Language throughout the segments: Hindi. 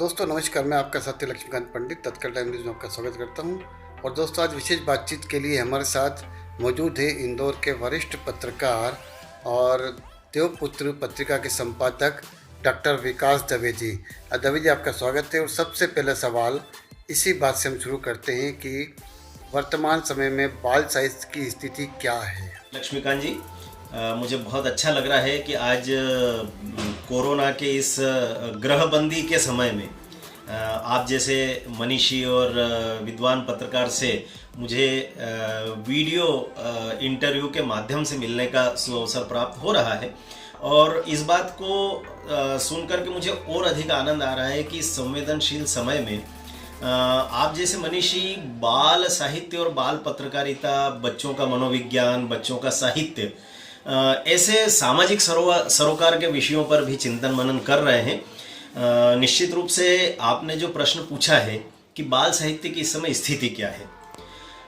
दोस्तों नमस्कार, मैं आपका साथी लक्ष्मीकांत पंडित तत्काल टाइम न्यूज़ में आपका स्वागत करता हूं। और दोस्तों आज विशेष बातचीत के लिए हमारे साथ मौजूद है इंदौर के वरिष्ठ पत्रकार और देवपुत्र पत्रिका के संपादक डॉक्टर विकास दवे जी। दवे जी, आपका स्वागत है। और सबसे पहला सवाल इसी बात से हम शुरू करते हैं कि वर्तमान समय में बाल साहित्य की स्थिति क्या है। लक्ष्मीकांत जी, मुझे बहुत अच्छा लग रहा है कि आज कोरोना के इस गृहबंदी के समय में आप जैसे मनीषी और विद्वान पत्रकार से मुझे वीडियो इंटरव्यू के माध्यम से मिलने का सुअवसर प्राप्त हो रहा है। और इस बात को सुन करके मुझे और अधिक आनंद आ रहा है कि इस संवेदनशील समय में आप जैसे मनीषी बाल साहित्य और बाल पत्रकारिता, बच्चों का मनोविज्ञान, बच्चों का साहित्य, ऐसे सामाजिक सरोकार के विषयों पर भी चिंतन मनन कर रहे हैं। निश्चित रूप से आपने जो प्रश्न पूछा है कि बाल साहित्य की इस समय स्थिति क्या है,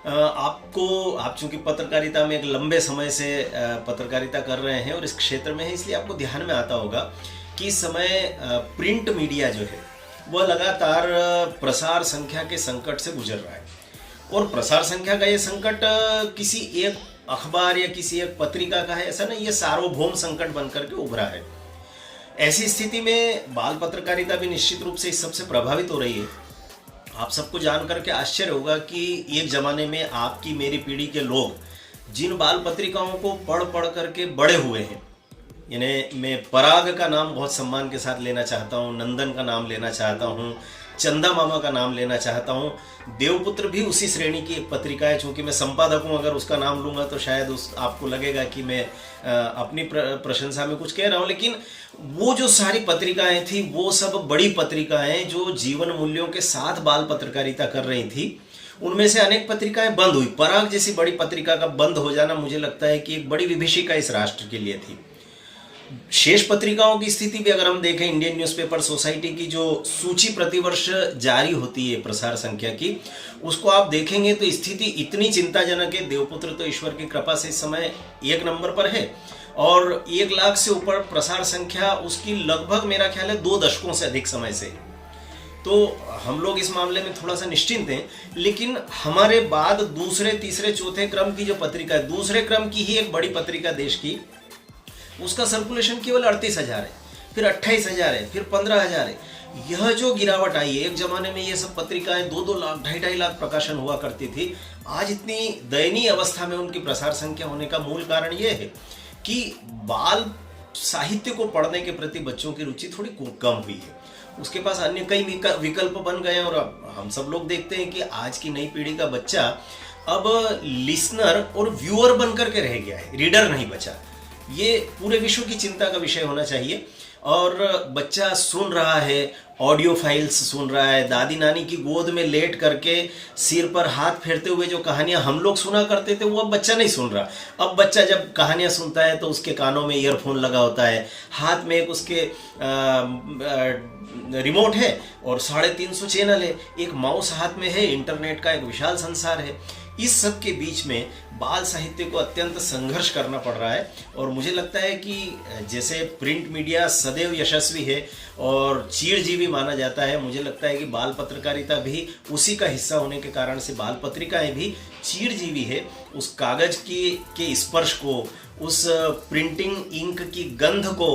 आप चूंकि पत्रकारिता में एक लंबे समय से पत्रकारिता कर रहे हैं और इस क्षेत्र में है, इसलिए आपको ध्यान में आता होगा कि इस समय प्रिंट मीडिया जो है वह लगातार प्रसार संख्या के संकट से गुजर रहा है। और प्रसार संख्या का ये संकट किसी एक अखबार या किसी एक पत्रिका का है ऐसा नहीं, ये सार्वभौम संकट बनकर के उभरा है। ऐसी स्थिति में बाल पत्रकारिता भी निश्चित रूप से इस सबसे प्रभावित हो रही है। आप सबको जान करके आश्चर्य होगा कि एक जमाने में आपकी मेरी पीढ़ी के लोग जिन बाल पत्रिकाओं को पढ़ पढ़ करके बड़े हुए हैं, यानी मैं पराग का नाम बहुत सम्मान के साथ लेना चाहता हूँ, नंदन का नाम लेना चाहता हूँ, चंदा मामा का नाम लेना चाहता हूँ, देवपुत्र भी उसी श्रेणी की एक पत्रिका है। चूँकि मैं संपादक हूँ, अगर उसका नाम लूँगा तो शायद आपको लगेगा कि मैं अपनी प्रशंसा में कुछ कह रहा हूँ, लेकिन वो जो सारी पत्रिकाएं थी वो सब बड़ी पत्रिकाएं जो जीवन मूल्यों के साथ बाल पत्रकारिता कर रही थी। उनमें से अनेक पत्रिकाएं बंद हुई। पराग जैसी बड़ी पत्रिका का बंद हो जाना मुझे लगता है कि एक बड़ी विभीषिका इस राष्ट्र के लिए थी। शेष पत्रिकाओं की स्थिति भी अगर हम देखें, इंडियन न्यूज़पेपर सोसाइटी की जो सूची प्रतिवर्ष जारी होती है प्रसार संख्या की, उसको आप देखेंगे तो स्थिति इतनी चिंताजनक है। देवपुत्र तो ईश्वर की कृपा से इस समय 1 नंबर पर है और 1 लाख से ऊपर प्रसार संख्या उसकी लगभग मेरा ख्याल है 2 दशकों से अधिक समय से। तो हम लोग इस मामले में थोड़ा सा निश्चिंत हैं। लेकिन हमारे बाद दूसरे, तीसरे, चौथे क्रम की जो पत्रिका है, दूसरे क्रम की ही एक बड़ी पत्रिका देश की, उसका सर्कुलेशन केवल 38,000 है, फिर 28,000 है, फिर 15,000 है। यह जो गिरावट आई है, एक जमाने में ये सब पत्रिकाएं 2-2 लाख, 2.5 लाख प्रकाशन हुआ करती थी, आज इतनी दयनीय अवस्था में उनकी प्रसार संख्या होने का मूल कारण ये है कि बाल साहित्य को पढ़ने के प्रति बच्चों की रुचि थोड़ी कम हुई है। उसके पास अन्य कई विकल्प बन गए हैं। और अब हम सब लोग देखते हैं कि आज की नई पीढ़ी का बच्चा अब लिसनर और व्यूअर बनकर के रह गया है, रीडर नहीं बचा। ये पूरे विश्व की चिंता का विषय होना चाहिए। और बच्चा सुन रहा है, ऑडियो फाइल्स सुन रहा है, दादी नानी की गोद में लेट करके सिर पर हाथ फेरते हुए जो कहानियां हम लोग सुना करते थे वो अब बच्चा नहीं सुन रहा। अब बच्चा जब कहानियां सुनता है तो उसके कानों में ईयरफोन लगा होता है, हाथ में एक उसके रिमोट है और 350 चैनल है, एक माउस हाथ में है, इंटरनेट का एक विशाल संसार है। इस सब के बीच में बाल साहित्य को अत्यंत संघर्ष करना पड़ रहा है। और मुझे लगता है कि जैसे प्रिंट मीडिया सदैव यशस्वी है और चिरजीवी माना जाता है, मुझे लगता है कि बाल पत्रकारिता भी उसी का हिस्सा होने के कारण से बाल पत्रिकाएं भी चिरजीवी है। उस कागज के स्पर्श को, उस प्रिंटिंग इंक की गंध को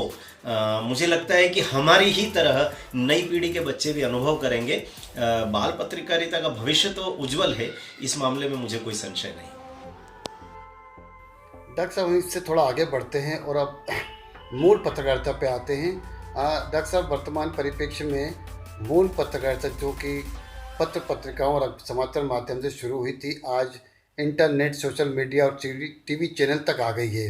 मुझे लगता है कि हमारी ही तरह नई पीढ़ी के बच्चे भी अनुभव करेंगे। बाल पत्रकारिता का भविष्य तो उज्जवल है, इस मामले में मुझे कोई संशय नहीं। डॉक्टर साहब, इससे थोड़ा आगे बढ़ते हैं और अब मूल पत्रकारिता पे आते हैं। डॉक्टर साहब, वर्तमान परिप्रेक्ष्य में मूल पत्रकारिता जो कि पत्रिकाओं और समाचार माध्यम से शुरू हुई थी, आज इंटरनेट, सोशल मीडिया और टीवी चैनल तक आ गई है।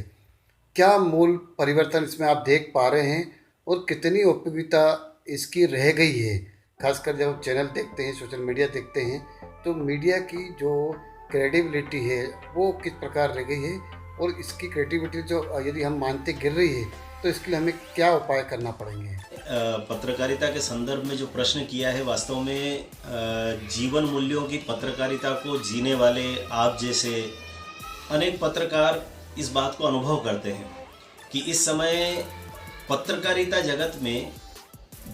क्या मूल परिवर्तन इसमें आप देख पा रहे हैं और कितनी उपयोगिता इसकी रह गई है? खासकर जब हम चैनल देखते हैं, सोशल मीडिया देखते हैं, तो मीडिया की जो क्रेडिबिलिटी है वो किस प्रकार रह गई है और इसकी क्रिएटिविटी जो यदि हम मानते गिर रही है तो इसके लिए हमें क्या उपाय करना पड़ेंगे? पत्रकारिता के संदर्भ में जो प्रश्न किया है, वास्तव में जीवन मूल्यों की पत्रकारिता को जीने वाले आप जैसे अनेक पत्रकार इस बात को अनुभव करते हैं कि इस समय पत्रकारिता जगत में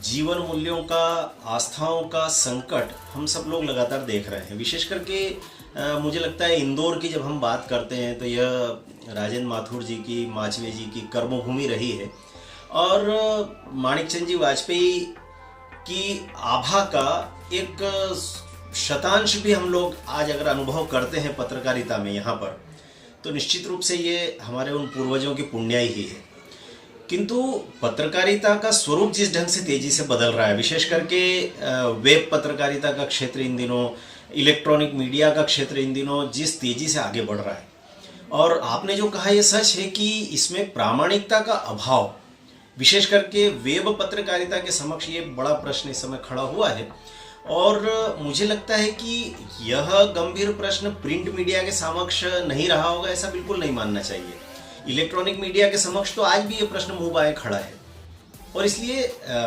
जीवन मूल्यों का, आस्थाओं का संकट हम सब लोग लगातार देख रहे हैं। विशेष करके मुझे लगता है इंदौर की जब हम बात करते हैं तो यह राजेंद्र माथुर जी की, माचवे जी की कर्मभूमि रही है और माणिकचंद जी वाजपेयी की आभा का एक शतांश भी हम लोग आज अगर अनुभव करते हैं पत्रकारिता में यहाँ पर, तो निश्चित रूप से ये हमारे उन पूर्वजों की पुण्याई ही है। किंतु पत्रकारिता का स्वरूप जिस ढंग से तेजी से बदल रहा है, विशेष करके वेब पत्रकारिता का क्षेत्र इन दिनों, इलेक्ट्रॉनिक मीडिया का क्षेत्र इन दिनों जिस तेजी से आगे बढ़ रहा है, और आपने जो कहा ये सच है कि इसमें प्रामाणिकता का अभाव, विशेष करके वेब पत्रकारिता के समक्ष ये बड़ा प्रश्न इस समय खड़ा हुआ है। और मुझे लगता है कि यह गंभीर प्रश्न प्रिंट मीडिया के समक्ष नहीं रहा होगा, ऐसा बिल्कुल नहीं मानना चाहिए। इलेक्ट्रॉनिक मीडिया के समक्ष तो आज भी ये प्रश्न मुंह बाए खड़ा है, और इसलिए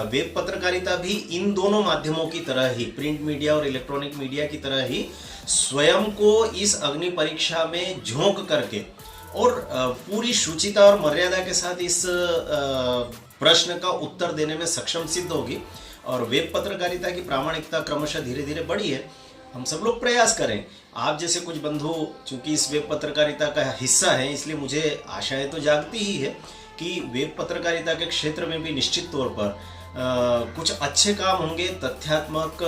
वेब पत्रकारिता भी इन दोनों माध्यमों की तरह ही, प्रिंट मीडिया और इलेक्ट्रॉनिक मीडिया की तरह ही, स्वयं को इस अग्नि परीक्षा में झोंक करके और पूरी शुचिता और मर्यादा के साथ इस प्रश्न का उत्तर देने में सक्षम सिद्ध होगी। और वेब पत्रकारिता की प्रामाणिकता क्रमशः धीरे धीरे बढ़ी है। हम सब लोग प्रयास करें। आप जैसे कुछ बंधु चूंकि इस वेब पत्रकारिता का हिस्सा है, इसलिए मुझे आशाएं तो जागती ही है कि वेब पत्रकारिता के क्षेत्र में भी निश्चित तौर पर कुछ अच्छे काम होंगे। तथ्यात्मक,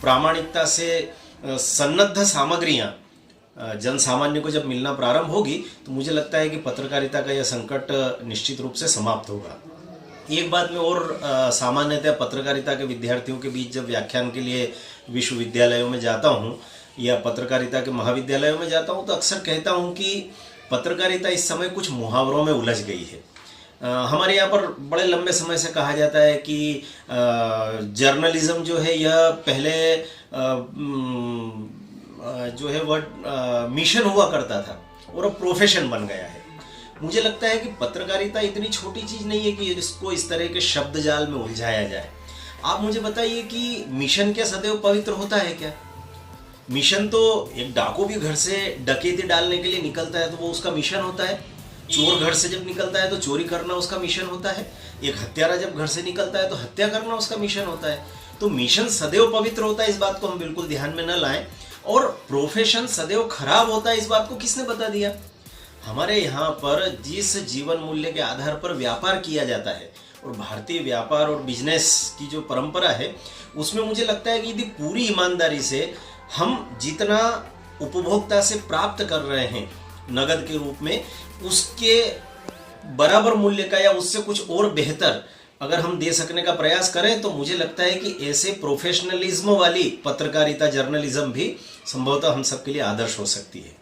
प्रामाणिकता से सन्नद्ध सामग्रियां जन सामान्य को जब मिलना प्रारंभ होगी तो मुझे लगता है कि पत्रकारिता का यह संकट निश्चित रूप से समाप्त होगा। एक बात मैं और सामान्यतः पत्रकारिता के विद्यार्थियों के बीच जब व्याख्यान के लिए विश्वविद्यालयों में जाता हूँ या पत्रकारिता के महाविद्यालयों में जाता हूँ तो अक्सर कहता हूँ कि पत्रकारिता इस समय कुछ मुहावरों में उलझ गई है। हमारे यहाँ पर बड़े लंबे समय से कहा जाता है कि जर्नलिज्म जो है यह पहले जो है वह मिशन हुआ करता था और अब प्रोफेशन बन गया है। मुझे लगता है कि पत्रकारिता इतनी छोटी चीज नहीं है कि इसको इस तरह के शब्द जाल में उलझाया जाए। आप मुझे बताइए कि मिशन क्या सदैव पवित्र होता है क्या? मिशन तो एक डाकू भी घर से डकैती डालने के लिए निकलता है तो वो उसका मिशन होता है। चोर घर से जब निकलता है तो चोरी करना उसका मिशन होता है। एक हत्यारा जब घर से निकलता है तो हत्या करना उसका मिशन होता है। तो मिशन सदैव पवित्र होता है, इस बात को हम बिल्कुल ध्यान में न लाएं। और प्रोफेशन सदैव खराब होता है, इस बात को किसने बता दिया? हमारे यहाँ पर जिस जीवन मूल्य के आधार पर व्यापार किया जाता है और भारतीय व्यापार और बिजनेस की जो परंपरा है उसमें मुझे लगता है कि यदि पूरी ईमानदारी से हम जितना उपभोक्ता से प्राप्त कर रहे हैं नगद के रूप में, उसके बराबर मूल्य का या उससे कुछ और बेहतर अगर हम दे सकने का प्रयास करें तो मुझे लगता है कि ऐसे प्रोफेशनलिज्म वाली पत्रकारिता, जर्नलिज्म भी संभवतः हम सबके लिए आदर्श हो सकती है।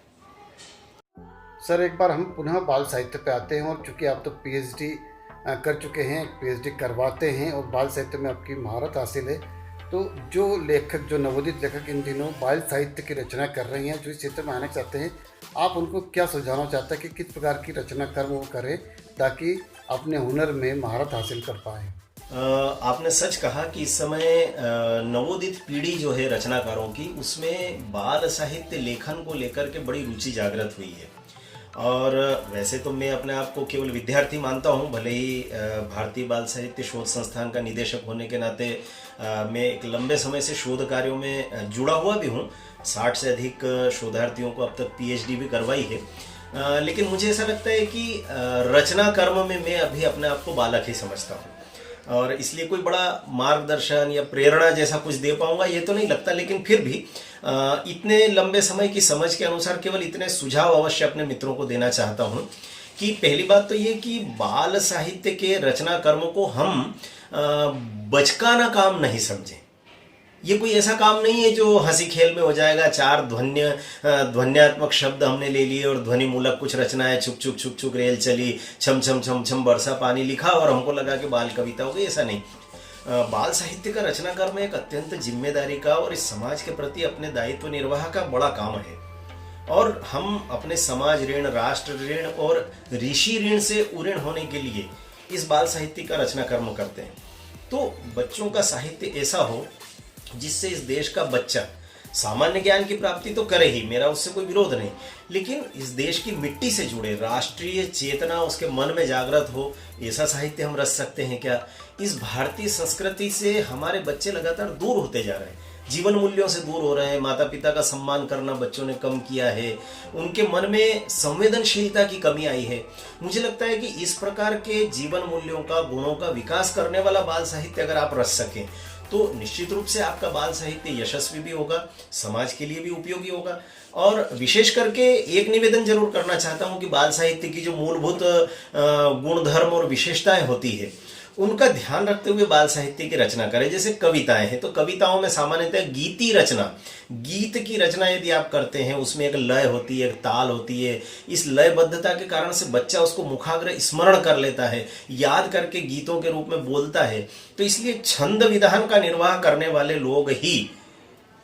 सर, एक बार हम पुनः बाल साहित्य पे आते हैं, और चूंकि आप तो पीएचडी कर चुके हैं, पीएचडी करवाते हैं और बाल साहित्य में आपकी महारत हासिल है, तो जो लेखक, जो नवोदित लेखक इन दिनों बाल साहित्य की रचना कर रही हैं, जो इस क्षेत्र में आना चाहते हैं, आप उनको क्या सुझाना चाहते हैं कि किस प्रकार की रचना कर्म वो करें ताकि अपने हुनर में महारत हासिल कर पाएँ? आपने सच कहा कि इस समय नवोदित पीढ़ी जो है रचनाकारों की, उसमें बाल साहित्य लेखन को लेकर के बड़ी रुचि जागृत हुई है। और वैसे तो मैं अपने आप को केवल विद्यार्थी मानता हूँ, भले ही भारतीय बाल साहित्य शोध संस्थान का निदेशक होने के नाते मैं एक लंबे समय से शोध कार्यों में जुड़ा हुआ भी हूँ। 60 से अधिक शोधार्थियों को अब तक पीएचडी भी करवाई है। लेकिन मुझे ऐसा लगता है कि रचना कर्म में मैं अभी अपने आप को बालक ही समझता हूँ, और इसलिए कोई बड़ा मार्गदर्शन या प्रेरणा जैसा कुछ दे पाऊंगा ये तो नहीं लगता। लेकिन फिर भी इतने लंबे समय की समझ के अनुसार केवल इतने सुझाव अवश्य अपने मित्रों को देना चाहता हूँ कि पहली बात तो ये कि बाल साहित्य के रचना कर्म को हम बचकाना काम नहीं समझें। ये कोई ऐसा काम नहीं है जो हंसी खेल में हो जाएगा। 4 ध्वन्यात्मक शब्द हमने ले लिए और ध्वनि मूलक कुछ रचनाएं, छुक छुक छुक छुक रेल चली, छम छम छम छम बरसा पानी लिखा और हमको लगा कि बाल कविता हो गई। ऐसा नहीं। बाल साहित्य का रचना कर्म एक अत्यंत जिम्मेदारी का और इस समाज के प्रति अपने दायित्व निर्वाह का बड़ा काम है। और हम अपने समाज ऋण, राष्ट्र ऋण और ऋषि ऋण से उऋण होने के लिए इस बाल साहित्य का रचना कर्म करते हैं। तो बच्चों का साहित्य ऐसा हो जिससे इस देश का बच्चा सामान्य ज्ञान की प्राप्ति तो करे ही, मेरा उससे कोई विरोध नहीं, लेकिन इस देश की मिट्टी से जुड़े राष्ट्रीय चेतना उसके मन में जागृत हो, ऐसा साहित्य हम रच सकते हैं क्या? इस भारतीय संस्कृति से हमारे बच्चे लगातार दूर होते जा रहे हैं, जीवन मूल्यों से दूर हो रहे हैं, माता पिता का सम्मान करना बच्चों ने कम किया है, उनके मन में संवेदनशीलता की कमी आई है। मुझे लगता है कि इस प्रकार के जीवन मूल्यों का, गुणों का विकास करने वाला बाल साहित्य अगर आप रच सकें तो निश्चित रूप से आपका बाल साहित्य यशस्वी भी होगा, समाज के लिए भी उपयोगी होगा। और विशेष करके एक निवेदन जरूर करना चाहता हूं कि बाल साहित्य की जो मूलभूत गुणधर्म और विशेषताएं होती है उनका ध्यान रखते हुए बाल साहित्य की रचना करें। जैसे कविताएं हैं तो कविताओं में सामान्यतः गीति रचना, गीत की रचना यदि आप करते हैं उसमें एक लय होती है, एक ताल होती है। इस लयबद्धता के कारण से बच्चा उसको मुखाग्र स्मरण कर लेता है, याद करके गीतों के रूप में बोलता है। तो इसलिए छंद विधान का निर्वाह करने वाले लोग ही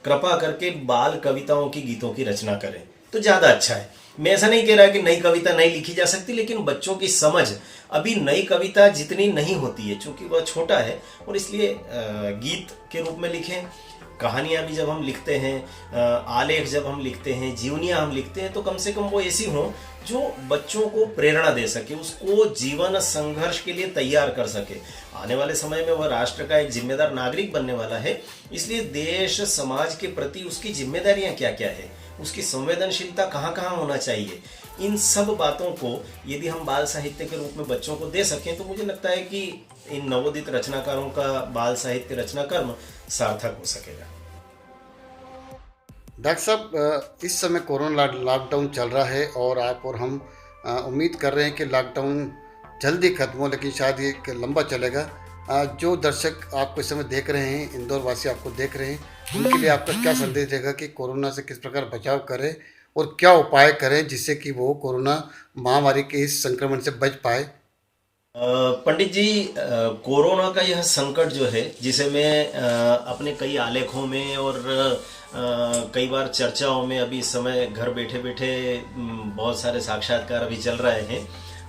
कृपा करके बाल कविताओं की, गीतों की रचना करें तो ज्यादा अच्छा है। मैं ऐसा नहीं कह रहा कि नई कविता नहीं लिखी जा सकती, लेकिन बच्चों की समझ अभी नई कविता जितनी नहीं होती है, चूंकि वह छोटा है, और इसलिए गीत के रूप में लिखें। कहानियां भी जब हम लिखते हैं, आलेख जब हम लिखते हैं, जीवनियां हम लिखते हैं, तो कम से कम वो ऐसी हों जो बच्चों को प्रेरणा दे सके, उसको जीवन संघर्ष के लिए तैयार कर सके। आने वाले समय में वह राष्ट्र का एक जिम्मेदार नागरिक बनने वाला है, इसलिए देश समाज के प्रति उसकी जिम्मेदारियां क्या क्या है, उसकी संवेदनशीलता कहाँ कहाँ होना चाहिए, इन सब बातों को यदि हम बाल साहित्य के रूप में बच्चों को दे सकें तो मुझे लगता है कि इन नवोदित रचनाकारों का बाल साहित्य रचना कर्म सार्थक हो सकेगा। डॉक्टर साहब, इस समय कोरोना लॉकडाउन चल रहा है और आप और हम उम्मीद कर रहे हैं कि लॉकडाउन जल्दी खत्म हो, लेकिन शायद ये लंबा चलेगा। जो दर्शक आपको इस समय देख रहे हैं, इंदौर वासी आपको देख रहे हैं, उनके लिए आपका क्या संदेश देगा कि कोरोना से किस प्रकार बचाव करें और क्या उपाय करें जिससे कि वो कोरोना महामारी के इस संक्रमण से बच पाए? पंडित जी, कोरोना का यह संकट जो है, जिसे मैं अपने कई आलेखों में और कई बार चर्चाओं में, अभी इस समय घर बैठे बैठे बहुत सारे साक्षात्कार अभी चल रहे हैं,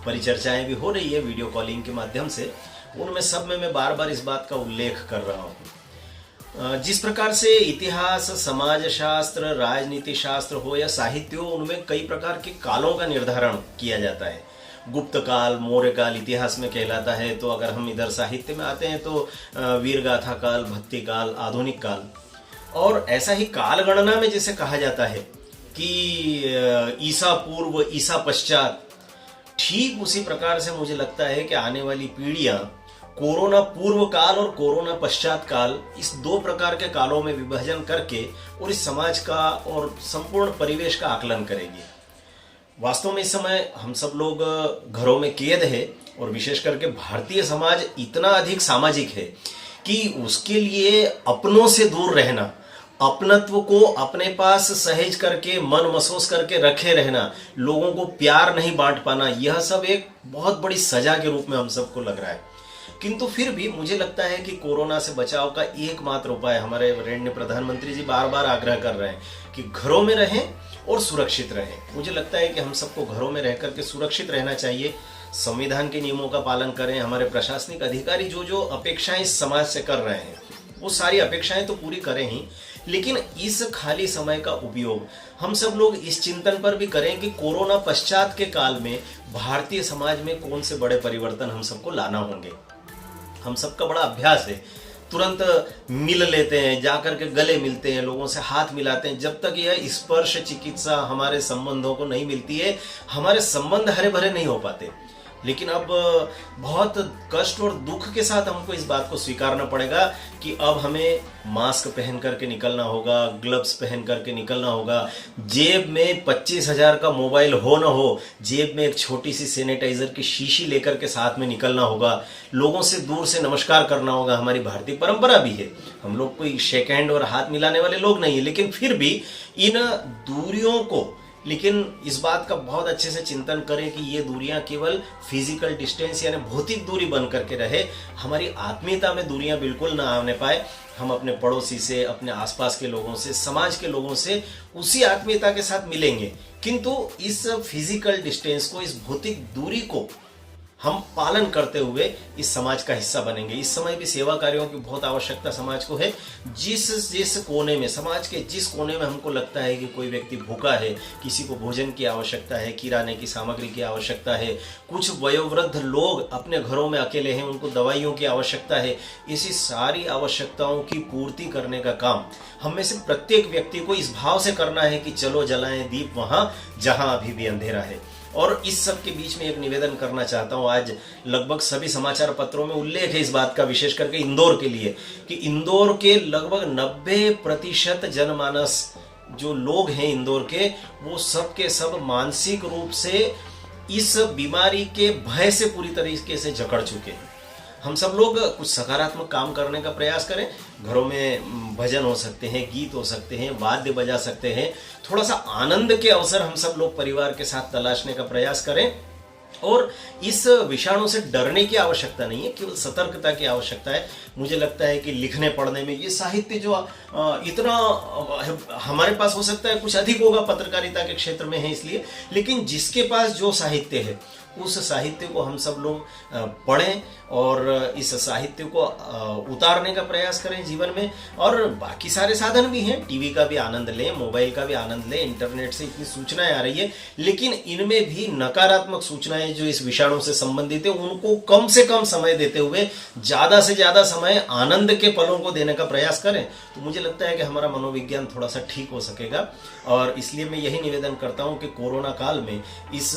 परिचर्चाएं भी हो रही है वीडियो कॉलिंग के माध्यम से, उनमें सब में मैं बार बार इस बात का उल्लेख कर रहा हूँ। जिस प्रकार से इतिहास, समाज शास्त्र, राजनीति शास्त्र हो या साहित्य हो, उनमें कई प्रकार के कालों का निर्धारण किया जाता है। गुप्त काल, मौर्य काल इतिहास में कहलाता है, तो अगर हम इधर साहित्य में आते हैं तो वीर गाथा काल, भक्ति काल, आधुनिक काल। और ऐसा ही काल गणना में जैसे कहा जाता है कि ईसा पूर्व, ईसा पश्चात, ठीक उसी प्रकार से मुझे लगता है कि आने वाली पीढ़ियां कोरोना पूर्व काल और कोरोना पश्चात काल, इस दो प्रकार के कालों में विभाजन करके और इस समाज का और संपूर्ण परिवेश का आकलन करेगी। वास्तव में इस समय हम सब लोग घरों में कैद है, और विशेष करके भारतीय समाज इतना अधिक सामाजिक है कि उसके लिए अपनों से दूर रहना, अपनत्व को अपने पास सहेज करके, मन महसूस करके रखे रहना, लोगों को प्यार नहीं बांट पाना, यह सब एक बहुत बड़ी सजा के रूप में हम सबको लग रहा है। किंतु फिर भी मुझे लगता है कि कोरोना से बचाव का एकमात्र उपाय, हमारे वरेण्य प्रधानमंत्री जी बार बार आग्रह कर रहे हैं कि घरों में रहें और सुरक्षित रहें। मुझे लगता है कि हम सबको घरों में रह करके सुरक्षित रहना चाहिए, संविधान के नियमों का पालन करें। हमारे प्रशासनिक अधिकारी जो जो अपेक्षाएं इस समाज से कर रहे हैं, वो सारी अपेक्षाएं तो पूरी करें ही, लेकिन इस खाली समय का उपयोग हम सब लोग इस चिंतन पर भी करें कि कोरोना पश्चात के काल में भारतीय समाज में कौन से बड़े परिवर्तन हम सबको लाना होंगे। हम सबका बड़ा अभ्यास है, तुरंत मिल लेते हैं, जाकर के गले मिलते हैं, लोगों से हाथ मिलाते हैं। जब तक यह स्पर्श चिकित्सा हमारे संबंधों को नहीं मिलती है, हमारे संबंध हरे भरे नहीं हो पाते। लेकिन अब बहुत कष्ट और दुख के साथ हमको इस बात को स्वीकारना पड़ेगा कि अब हमें मास्क पहन करके निकलना होगा, ग्लव्स पहन करके निकलना होगा, जेब में 25,000 का मोबाइल हो न हो, जेब में एक छोटी सी सैनिटाइजर की शीशी लेकर के साथ में निकलना होगा, लोगों से दूर से नमस्कार करना होगा। हमारी भारतीय परंपरा भी है, हम लोग कोई शेक हैंड और हाथ मिलाने वाले लोग नहीं है, लेकिन फिर भी इन दूरियों को, लेकिन इस बात का बहुत अच्छे से चिंतन करें कि ये दूरियां केवल फिजिकल डिस्टेंस यानी भौतिक दूरी बन करके रहे, हमारी आत्मीयता में दूरियां बिल्कुल ना आने पाए। हम अपने पड़ोसी से, अपने आसपास के लोगों से, समाज के लोगों से उसी आत्मीयता के साथ मिलेंगे, किंतु इस फिजिकल डिस्टेंस को, इस भौतिक दूरी को हम पालन करते हुए इस समाज का हिस्सा बनेंगे। इस समय भी सेवा कार्यों की बहुत आवश्यकता समाज को है। जिस कोने में, समाज के जिस कोने में हमको लगता है कि कोई व्यक्ति भूखा है, किसी को भोजन की आवश्यकता है, किराने की सामग्री की आवश्यकता है, कुछ वयोवृद्ध लोग अपने घरों में अकेले हैं, उनको दवाइयों की आवश्यकता है, इसी सारी आवश्यकताओं की पूर्ति करने का काम हम में से प्रत्येक व्यक्ति को इस भाव से करना है कि चलो जलाएं दीप वहां जहां अभी भी अंधेरा है। और इस सब के बीच में एक निवेदन करना चाहता हूं। आज लगभग सभी समाचार पत्रों में उल्लेख है इस बात का, विशेष करके इंदौर के लिए, कि इंदौर के लगभग 90% जनमानस जो लोग हैं इंदौर के, वो सब के सब मानसिक रूप से इस बीमारी के भय से पूरी तरीके से जकड़ चुके हैं। हम सब लोग कुछ सकारात्मक काम करने का प्रयास करें। घरों में भजन हो सकते हैं, गीत हो सकते हैं, वाद्य बजा सकते हैं। थोड़ा सा आनंद के अवसर हम सब लोग परिवार के साथ तलाशने का प्रयास करें। और इस विषाणु से डरने की आवश्यकता नहीं है, केवल सतर्कता की आवश्यकता है। मुझे लगता है कि लिखने पढ़ने में ये साहित्य जो इतना हमारे पास हो सकता है कुछ अधिक होगा पत्रकारिता के क्षेत्र में है इसलिए, लेकिन जिसके पास जो साहित्य है उस साहित्य को हम सब लोग पढ़ें और इस साहित्य को उतारने का प्रयास करें जीवन में। और बाकी सारे साधन भी हैं, टीवी का भी आनंद लें, मोबाइल का भी आनंद लें, इंटरनेट से इतनी सूचनाएं आ रही है, लेकिन इनमें भी नकारात्मक सूचनाएं जो इस विषाणु से संबंधित है उनको कम से कम समय देते हुए ज़्यादा से ज़्यादा समय आनंद के पलों को देने का प्रयास करें, तो मुझे लगता है कि हमारा मनोविज्ञान थोड़ा सा ठीक हो सकेगा। और इसलिए मैं यही निवेदन करता हूँ कि कोरोना काल में इस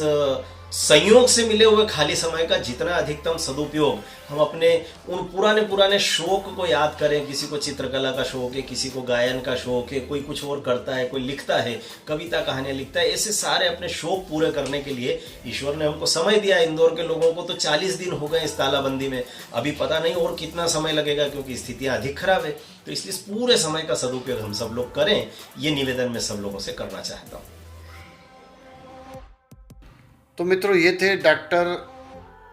संयोग से मिले हुए खाली समय का जितना अधिकतम सदुपयोग हम अपने उन पुराने शौक को याद करें। किसी को चित्रकला का शौक है, किसी को गायन का शौक है, कोई कुछ और करता है, कोई लिखता है, कविता कहानियां लिखता है। ऐसे सारे अपने शौक पूरे करने के लिए ईश्वर ने हमको समय दिया। इंदौर के लोगों को तो 40 दिन हो गए इस तालाबंदी में, अभी पता नहीं और कितना समय लगेगा क्योंकि स्थितियां अधिक खराब है। तो इसलिए इस पूरे समय का सदुपयोग हम सब लोग करें, ये निवेदन मैं सब लोगों से करना चाहता हूँ। तो मित्रों, ये थे डॉक्टर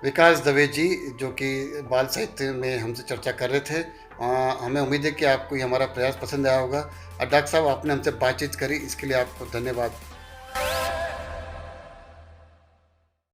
विकास दवे जी, जो कि बाल साहित्य में हमसे चर्चा कर रहे थे। हमें उम्मीद है कि आपको ये हमारा प्रयास पसंद आया होगा। और डॉक्टर साहब, आपने हमसे बातचीत करी, इसके लिए आपको धन्यवाद।